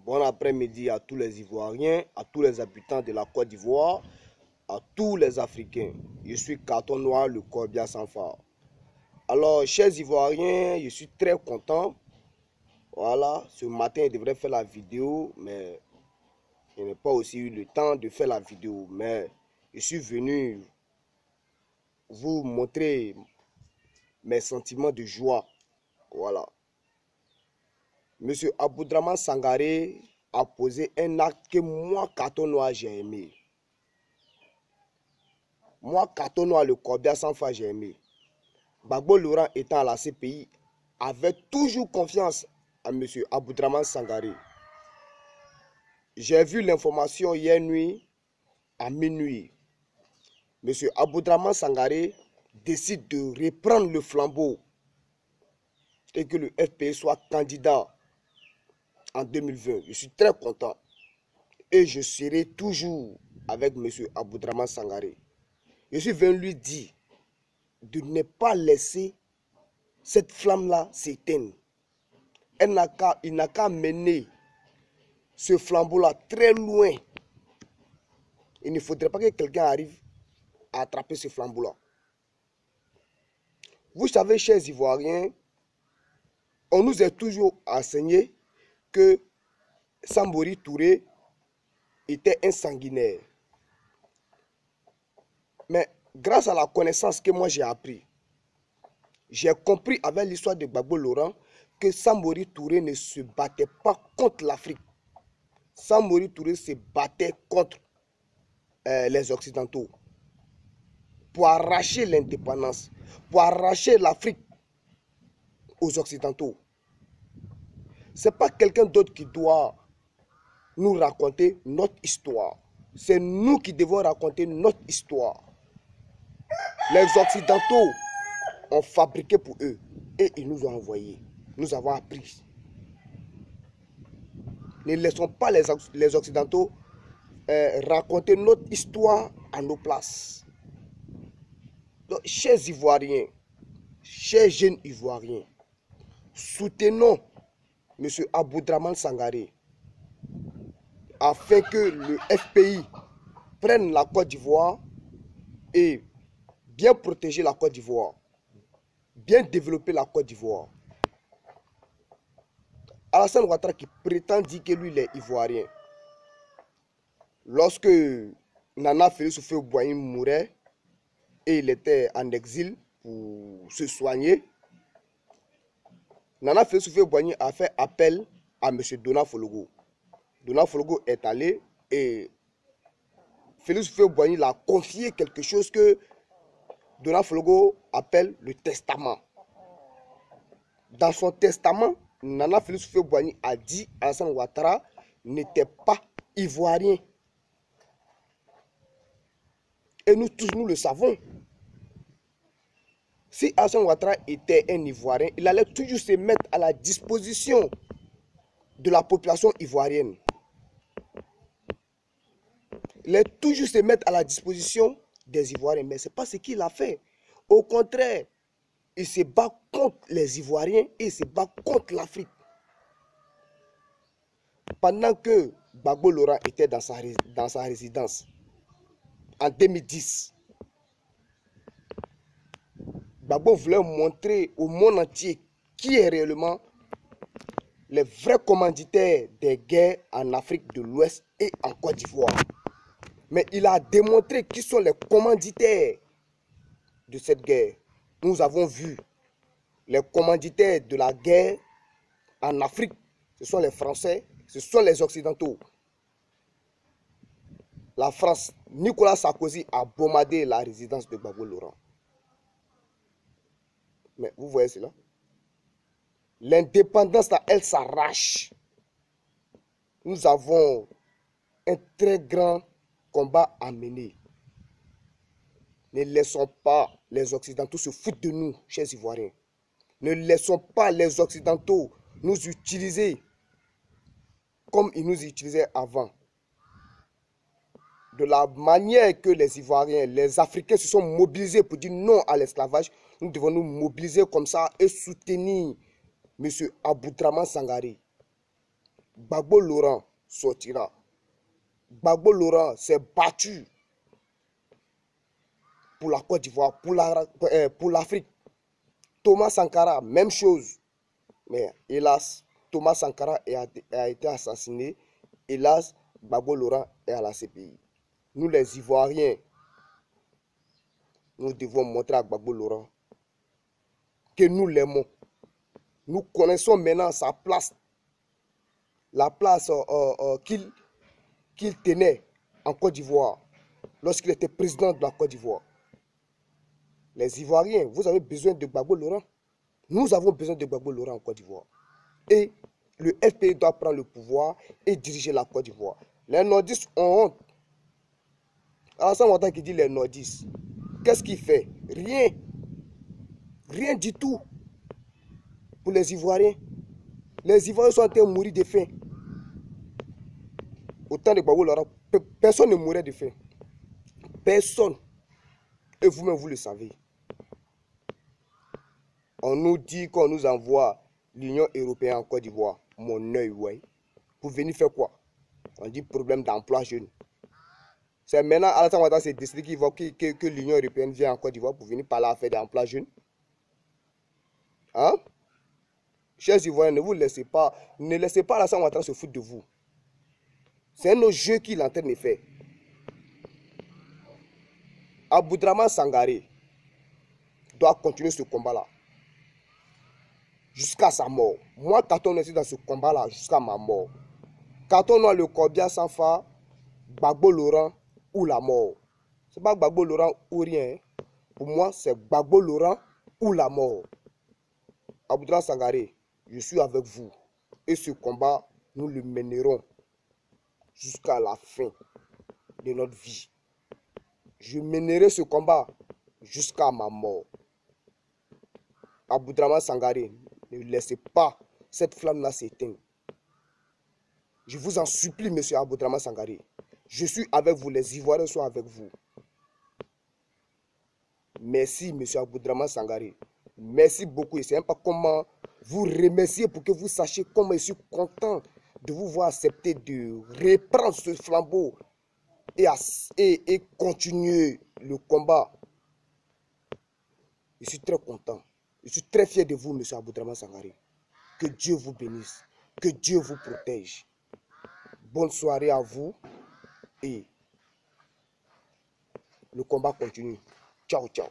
Bon après-midi à tous les Ivoiriens, à tous les habitants de la Côte d'Ivoire, à tous les Africains. Je suis Carton Noir, le Corbia sans phare. Alors, chers Ivoiriens, je suis très content. Voilà, ce matin, je devrais faire la vidéo, mais je n'ai pas aussi eu le temps de faire la vidéo. Mais je suis venu vous montrer mes sentiments de joie. Voilà. Monsieur Aboudraman Sangaré a posé un acte que moi, Carton Noir, j'ai aimé. Moi, Carton Noir, le Corbia sans phare, j'ai aimé. Gbagbo Laurent étant à la CPI, avait toujours confiance à monsieur Aboudraman Sangaré. J'ai vu l'information hier nuit à minuit. Monsieur Aboudraman Sangaré décide de reprendre le flambeau et que le FPI soit candidat en 2020. Je suis très content. Et je serai toujours avec M. Aboudraman Sangaré. Je suis venu lui dire de ne pas laisser cette flamme-là s'éteindre. Il n'a qu'à mener ce flambeau-là très loin. Il ne faudrait pas que quelqu'un arrive à attraper ce flambeau-là. Vous savez, chers Ivoiriens, on nous a toujours enseigné que Samori Touré était un sanguinaire. Mais grâce à la connaissance que moi j'ai appris, j'ai compris avec l'histoire de Gbagbo Laurent que Samori Touré ne se battait pas contre l'Afrique. Samori Touré se battait contre les Occidentaux pour arracher l'indépendance, pour arracher l'Afrique aux Occidentaux. Ce n'est pas quelqu'un d'autre qui doit nous raconter notre histoire. C'est nous qui devons raconter notre histoire. Les Occidentaux ont fabriqué pour eux et ils nous ont envoyés. Nous avons appris. Ne laissons pas les Occidentaux raconter notre histoire à nos places. Donc, chers Ivoiriens, chers jeunes Ivoiriens, soutenons M. Aboudraman Sangaré afin que le FPI prenne la Côte d'Ivoire et bien protéger la Côte d'Ivoire, bien développer la Côte d'Ivoire. Alassane Ouattara qui prétend dire que lui il est ivoirien. Lorsque Nana Félix Houphouët-Boigny mourait et il était en exil pour se soigner, Nana Félix Houphouët-Boigny a fait appel à M. Dona Fologo. Dona Fologo est allé et Félix Houphouët-Boigny l'a confié quelque chose que Dona Fologo appelle le testament. Dans son testament, Nana Félix Houphouët-Boigny a dit qu'Alassane Ouattara n'était pas ivoirien. Et nous tous, nous le savons. Si Alassane Ouattara était un Ivoirien, il allait toujours se mettre à la disposition de la population ivoirienne. Il allait toujours se mettre à la disposition des Ivoiriens. Mais ce n'est pas ce qu'il a fait. Au contraire, il se bat contre les Ivoiriens et il se bat contre l'Afrique. Pendant que Gbagbo Laurent était dans sa résidence, en 2010, Gbagbo voulait montrer au monde entier qui est réellement les vrais commanditaires des guerres en Afrique de l'Ouest et en Côte d'Ivoire. Mais il a démontré qui sont les commanditaires de cette guerre. Nous avons vu les commanditaires de la guerre en Afrique, ce sont les Français, ce sont les Occidentaux. La France, Nicolas Sarkozy a bombardé la résidence de Gbagbo Laurent. Mais vous voyez cela? L'indépendance, elle s'arrache. Nous avons un très grand combat à mener. Ne laissons pas les Occidentaux se foutre de nous, chers Ivoiriens. Ne laissons pas les Occidentaux nous utiliser comme ils nous utilisaient avant. De la manière que les Ivoiriens, les Africains se sont mobilisés pour dire non à l'esclavage, nous devons nous mobiliser comme ça et soutenir M. Aboudraman Sangaré. Gbagbo Laurent sortira. Gbagbo Laurent s'est battu pour la Côte d'Ivoire, pour l'Afrique. Thomas Sankara, même chose. Mais hélas, Thomas Sankara a été assassiné. Hélas, Gbagbo Laurent est à la CPI. Nous les Ivoiriens, nous devons montrer à Gbagbo Laurent que nous l'aimons. Nous connaissons maintenant sa place, la place qu'il tenait en Côte d'Ivoire, lorsqu'il était président de la Côte d'Ivoire. Les Ivoiriens, vous avez besoin de Gbagbo Laurent. Nous avons besoin de Gbagbo Laurent en Côte d'Ivoire. Et le FPI doit prendre le pouvoir et diriger la Côte d'Ivoire. Les nordistes ont honte. Alassane Ouattara qui dit les nordistes. Qu'est-ce qu'il fait? Rien. Rien du tout. Pour les Ivoiriens. Les Ivoiriens sont en train de mourir de faim. Au temps de Gbagbo Laurent, personne ne mourait de faim. Personne. Et vous-même, vous le savez. On nous dit qu'on nous envoie l'Union européenne en Côte d'Ivoire. Mon œil, ouais. Pour venir faire quoi? On dit problème d'emploi jeune. C'est maintenant, Alassane Ouattara s'est décidé que l'Union européenne vient en Côte d'Ivoire pour venir parler à faire d'emploi jeune. Hein? Chers Ivoiriens, ne vous laissez pas, ne laissez pas Alassane Ouattara se foutre de vous. C'est un autre jeu qu'il est en train de faire. Aboudraman Sangaré doit continuer ce combat-là. Jusqu'à sa mort. Moi, quand on est dans ce combat-là, jusqu'à ma mort. Quand on a le Corbia sans phare, Gbagbo Laurent ou la mort. Ce n'est pas Gbagbo Laurent ou rien. Pour moi, c'est Gbagbo Laurent ou la mort. Aboudraman Sangaré, je suis avec vous. Et ce combat, nous le mènerons jusqu'à la fin de notre vie. Je mènerai ce combat jusqu'à ma mort. Aboudraman Sangaré, ne laissez pas cette flamme-là s'éteindre. Je vous en supplie, monsieur Aboudraman Sangaré. Je suis avec vous, les Ivoiriens sont avec vous. Merci, monsieur Aboudraman Sangaré. Merci beaucoup. Et c'est même pas comment vous remercier pour que vous sachiez comment je suis content de vous voir accepter de reprendre ce flambeau et continuer le combat. Je suis très content. Je suis très fier de vous, monsieur Aboudraman Sangaré. Que Dieu vous bénisse. Que Dieu vous protège. Bonne soirée à vous. Et le combat continue. Ciao, ciao.